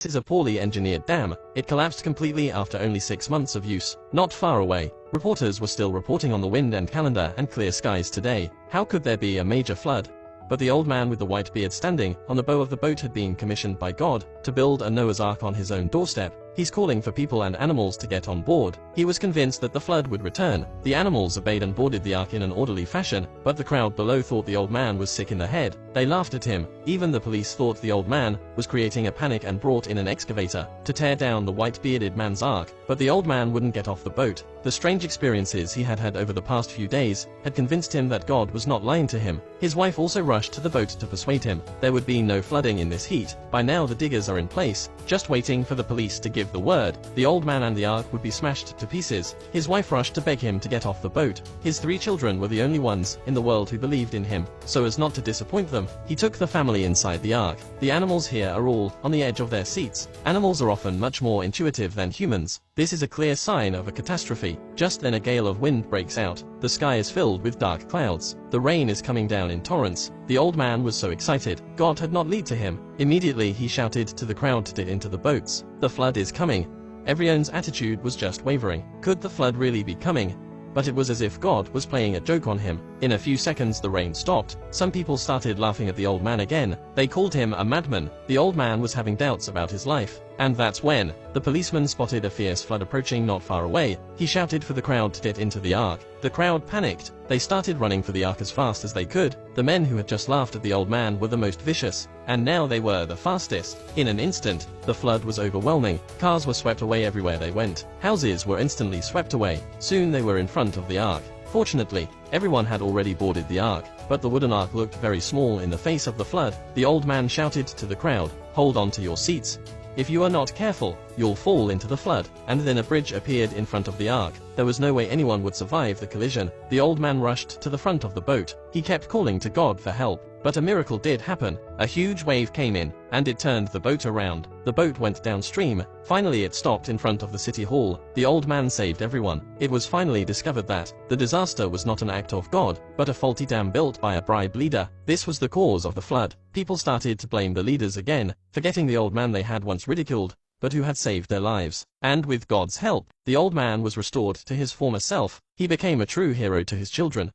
is a poorly engineered dam. It collapsed completely after only 6 months of use. Not far away, reporters were still reporting on the wind and calendar and clear skies today. How could there be a major flood? But the old man with the white beard standing on the bow of the boat had been commissioned by God to build a Noah's Ark on his own doorstep. He's calling for people and animals to get on board. He was convinced that the flood would return. The animals obeyed and boarded the ark in an orderly fashion, but the crowd below thought the old man was sick in the head. They laughed at him. Even the police thought the old man was creating a panic and brought in an excavator to tear down the white-bearded man's ark. But the old man wouldn't get off the boat. The strange experiences he had had over the past few days had convinced him that God was not lying to him. His wife also rushed to the boat to persuade him there would be no flooding in this heat. By now the diggers are in place, just waiting for the police to give the word. The old man and the ark would be smashed to pieces. His wife rushed to beg him to get off the boat. His 3 children were the only ones in the world who believed in him. So as not to disappoint them, he took the family inside the ark. The animals here are all on the edge of their seats. Animals are often much more intuitive than humans. This is a clear sign of a catastrophe. Just then a gale of wind breaks out. The sky is filled with dark clouds. The rain is coming down in torrents. The old man was so excited. God had not lied to him. Immediately he shouted to the crowd to get into the boats. The flood is coming. Everyone's attitude was just wavering. Could the flood really be coming? But it was as if God was playing a joke on him. In a few seconds the rain stopped. Some people started laughing at the old man again. They called him a madman. The old man was having doubts about his life. And that's when the policeman spotted a fierce flood approaching not far away. He shouted for the crowd to get into the ark. The crowd panicked. They started running for the ark as fast as they could. The men who had just laughed at the old man were the most vicious, and now they were the fastest. In an instant, the flood was overwhelming. Cars were swept away everywhere they went. Houses were instantly swept away. Soon they were in front of the ark. Fortunately, everyone had already boarded the ark, but the wooden ark looked very small in the face of the flood. The old man shouted to the crowd, "Hold on to your seats. If you are not careful, you'll fall into the flood." And then a bridge appeared in front of the ark. There was no way anyone would survive the collision. The old man rushed to the front of the boat. He kept calling to God for help. But a miracle did happen. A huge wave came in, and it turned the boat around. The boat went downstream. Finally it stopped in front of the city hall. The old man saved everyone. It was finally discovered that the disaster was not an act of God, but a faulty dam built by a bribe leader. This was the cause of the flood. People started to blame the leaders again, forgetting the old man they had once ridiculed, but who had saved their lives. And with God's help, the old man was restored to his former self. He became a true hero to his children.